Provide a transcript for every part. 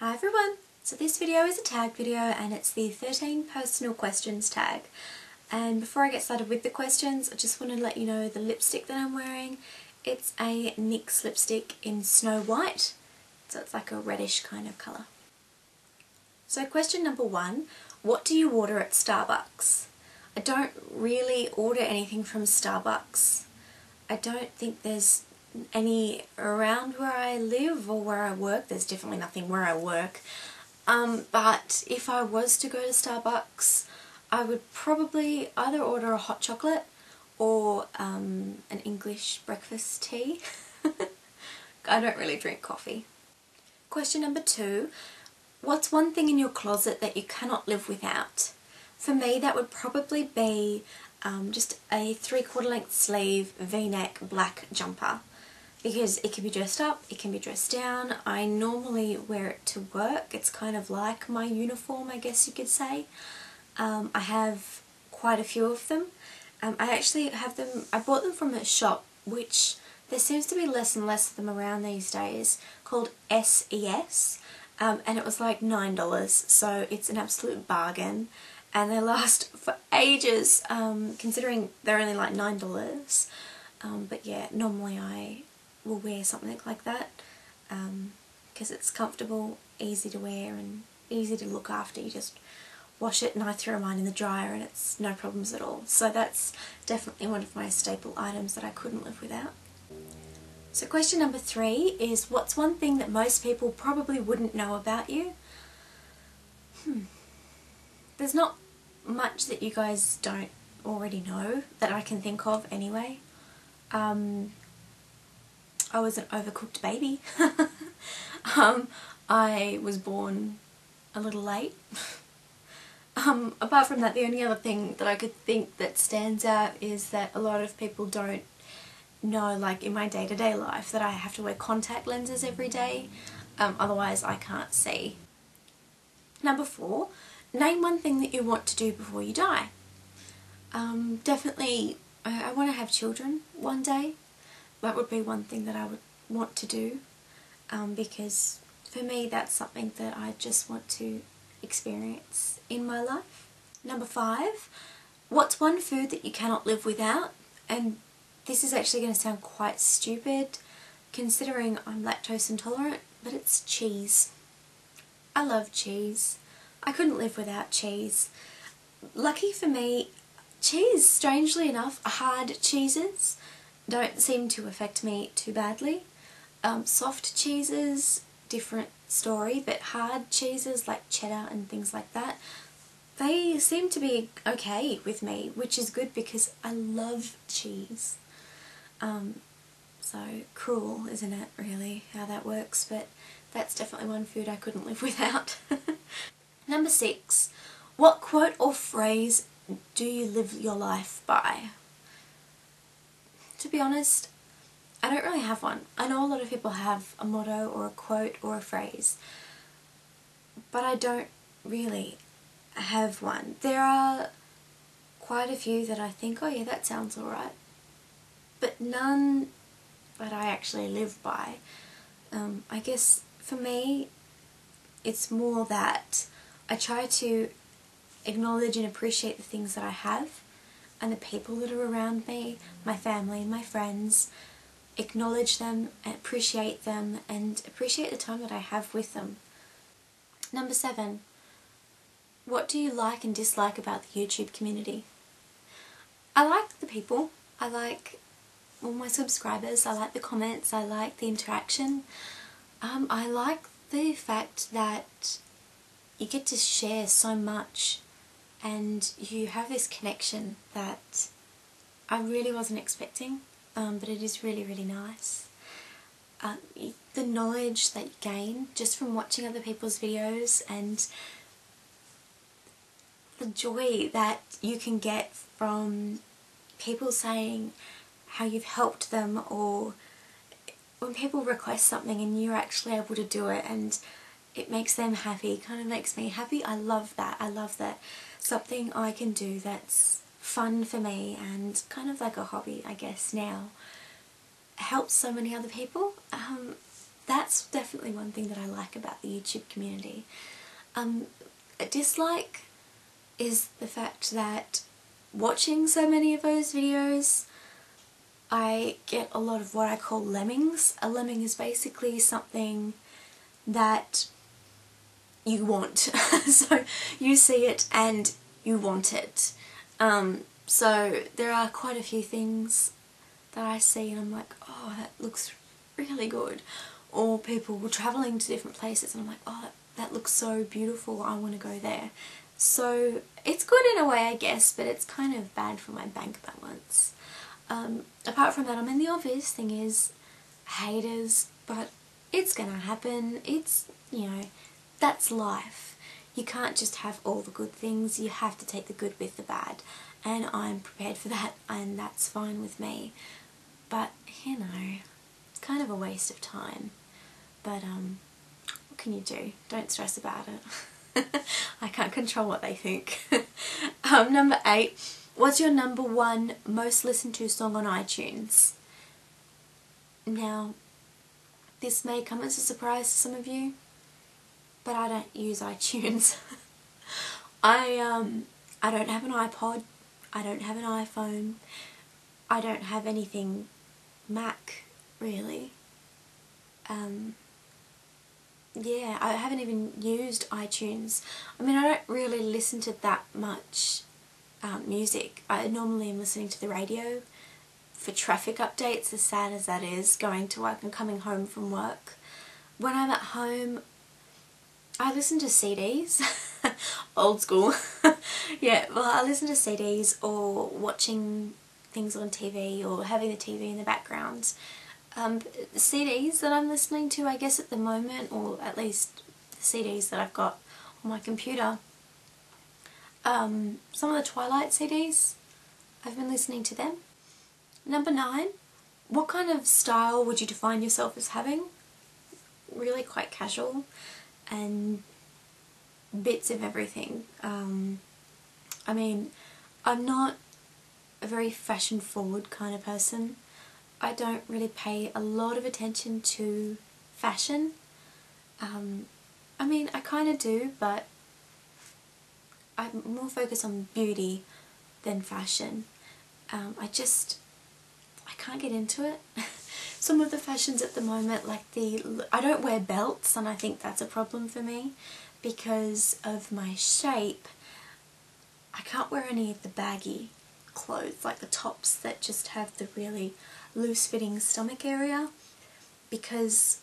Hi everyone! So this video is a tag video and it's the 13 personal questions tag. And before I get started with the questions, I just want to let you know the lipstick that I'm wearing. It's a NYX lipstick in Snow White, so it's like a reddish kind of colour. So question number 1, what do you order at Starbucks? I don't really order anything from Starbucks. I don't think there's any around where I live or where I work. There's definitely nothing where I work. But if I was to go to Starbucks, I would probably either order a hot chocolate or an English breakfast tea. I don't really drink coffee. Question number 2, what's one thing in your closet that you cannot live without? For me, that would probably be just a 3/4 length sleeve V-neck black jumper, because it can be dressed up, it can be dressed down. I normally wear it to work. It's kind of like my uniform, I guess you could say. I have quite a few of them. I actually have them, I bought them from a shop which there seems to be less and less of them around these days, called SES, and it was like $9, so it's an absolute bargain. And they last for ages, considering they're only like $9. But yeah, normally I will wear something like that because it's comfortable, easy to wear and easy to look after. You just wash it and I throw mine in the dryer and it's no problems at all. So that's definitely one of my staple items that I couldn't live without. So question number 3 is, what's one thing that most people probably wouldn't know about you? There's not much that you guys don't already know that I can think of anyway. I was an overcooked baby. I was born a little late. Apart from that, the only other thing that I could think that stands out is that a lot of people don't know, like in my day-to-day life, that I have to wear contact lenses every day, otherwise I can't see. Number 4, name one thing that you want to do before you die. Definitely, I want to have children one day. That would be one thing that I would want to do, because for me that's something that I just want to experience in my life. Number 5, what's one food that you cannot live without? And this is actually going to sound quite stupid considering I'm lactose intolerant, but it's cheese. I love cheese. I couldn't live without cheese. Lucky for me, cheese, strangely enough, hard cheeses don't seem to affect me too badly. Soft cheeses, different story, but hard cheeses like cheddar and things like that, they seem to be okay with me, which is good because I love cheese. So cruel, isn't it, really, how that works, but that's definitely one food I couldn't live without. Number 6, what quote or phrase do you live your life by? To be honest, I don't really have one. I know a lot of people have a motto or a quote or a phrase, but I don't really have one. There are quite a few that I think, oh yeah, that sounds alright, but none that I actually live by. I guess for me it's more that I try to acknowledge and appreciate the things that I have and the people that are around me, my family and my friends, acknowledge them and appreciate them and appreciate the time that I have with them. Number 7, what do you like and dislike about the YouTube community? I like the people, I like all my subscribers, I like the comments, I like the interaction. I like the fact that you get to share so much and you have this connection that I really wasn't expecting, but it is really, really nice. The knowledge that you gain just from watching other people's videos and the joy that you can get from people saying how you've helped them, or when people request something and you're actually able to do it and it makes them happy, kind of makes me happy. I love that. I love that something I can do that's fun for me and kind of like a hobby, I guess, now helps so many other people. that's definitely one thing that I like about the YouTube community. A dislike is the fact that watching so many of those videos, I get a lot of what I call lemmings. A lemming is basically something that you want. So you see it and you want it. So there are quite a few things that I see and I'm like, oh, that looks really good. Or people were travelling to different places and I'm like, oh, that looks so beautiful, I want to go there. So it's good in a way, I guess, but it's kind of bad for my bank balance. Apart from that, I mean, the obvious thing is haters, but it's gonna happen. It's, you know, that's life. You can't just have all the good things, you have to take the good with the bad. And I'm prepared for that, and that's fine with me. But, you know, it's kind of a waste of time. But, what can you do? Don't stress about it. I can't control what they think. Number 8. What's your number 1 most listened to song on iTunes? Now, this may come as a surprise to some of you, but I don't use iTunes. I don't have an iPod, I don't have an iPhone, I don't have anything Mac, really. Yeah, I haven't even used iTunes. I mean, I don't really listen to that much music. I normally am listening to the radio for traffic updates, as sad as that is, going to work and coming home from work. When I'm at home, I listen to CDs. Old school. Yeah, well, I listen to CDs or watching things on TV or having the TV in the background. The CDs that I'm listening to, I guess, at the moment, or at least the CDs that I've got on my computer, some of the Twilight CDs, I've been listening to them. Number 9, what kind of style would you define yourself as having? Really quite casual and bits of everything. I mean, I'm not a very fashion forward kind of person. I don't really pay a lot of attention to fashion. I mean, I kind of do, but I'm more focused on beauty than fashion. I can't get into it. Some of the fashions at the moment, like I don't wear belts, and I think that's a problem for me because of my shape. I can't wear any of the baggy clothes, like the tops that just have the really loose fitting stomach area, because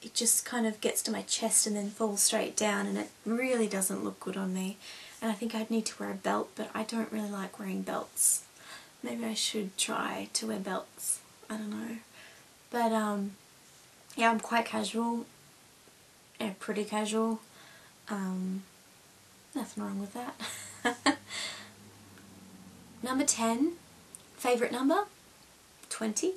it just kind of gets to my chest and then falls straight down, and it really doesn't look good on me. And I think I'd need to wear a belt, but I don't really like wearing belts. Maybe I should try to wear belts. I don't know. But yeah, I'm quite casual. Yeah, pretty casual. Nothing wrong with that. Number 10, favourite number? 20.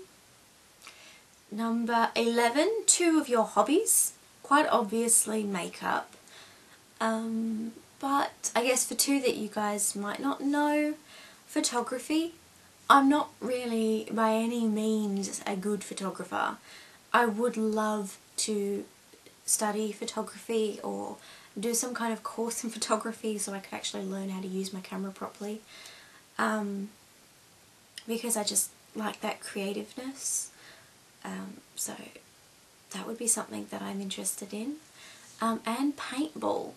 Number 11, 2 of your hobbies. Quite obviously makeup. But I guess for 2 that you guys might not know, photography. I'm not really by any means a good photographer. I would love to study photography or do some kind of course in photography so I could actually learn how to use my camera properly. Because I just like that creativeness. So that would be something that I'm interested in. And paintball.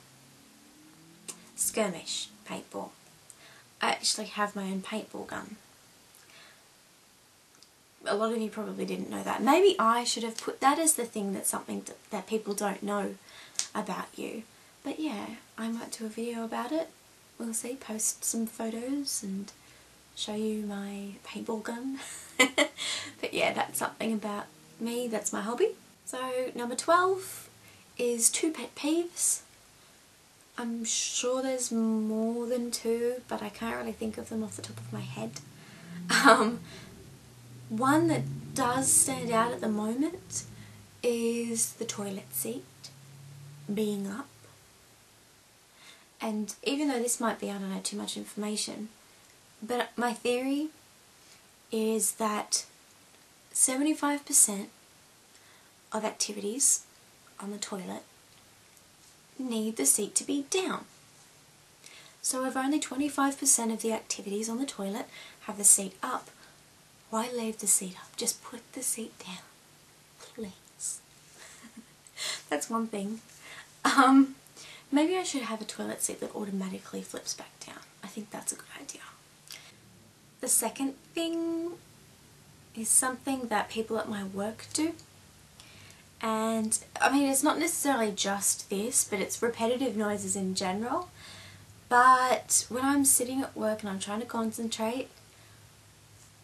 Skirmish paintball. I actually have my own paintball gun. A lot of you probably didn't know that. Maybe I should have put that as the thing that's something that people don't know about you. But yeah, I might do a video about it. We'll see, post some photos and show you my paintball gun. But yeah, that's something about me, that's my hobby. So number 12 is 2 pet peeves. I'm sure there's more than 2, but I can't really think of them off the top of my head. One that does stand out at the moment is the toilet seat being up. And even though this might be, I don't know, too much information, but my theory is that 75% of activities on the toilet need the seat to be down. So if only 25% of the activities on the toilet have the seat up, why leave the seat up? Just put the seat down, please. That's one thing. Maybe I should have a toilet seat that automatically flips back down. I think that's a good idea. The second thing is something that people at my work do. And I mean, it's not necessarily just this, but it's repetitive noises in general. But when I'm sitting at work and I'm trying to concentrate,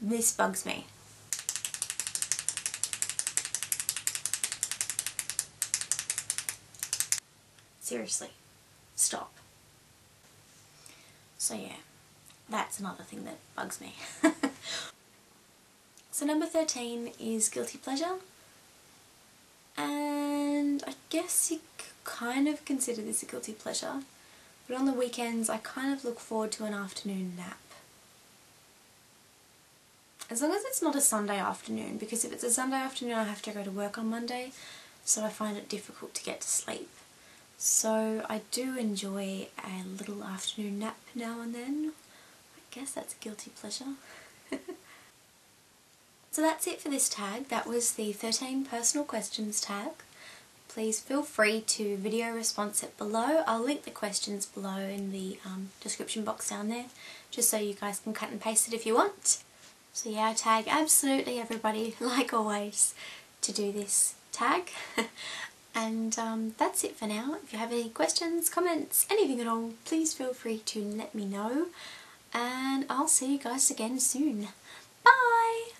this bugs me. Seriously, stop. So yeah, that's another thing that bugs me. So number 13 is guilty pleasure. And I guess you kind of consider this a guilty pleasure, but on the weekends I kind of look forward to an afternoon nap. As long as it's not a Sunday afternoon, because if it's a Sunday afternoon I have to go to work on Monday, so I find it difficult to get to sleep. So I do enjoy a little afternoon nap now and then. I guess that's a guilty pleasure. So that's it for this tag. That was the 13 personal questions tag. Please feel free to video response it below. I'll link the questions below in the description box down there, just so you guys can cut and paste it if you want. So yeah, I tag absolutely everybody, like always, to do this tag. And that's it for now. If you have any questions, comments, anything at all, please feel free to let me know. And I'll see you guys again soon. Bye!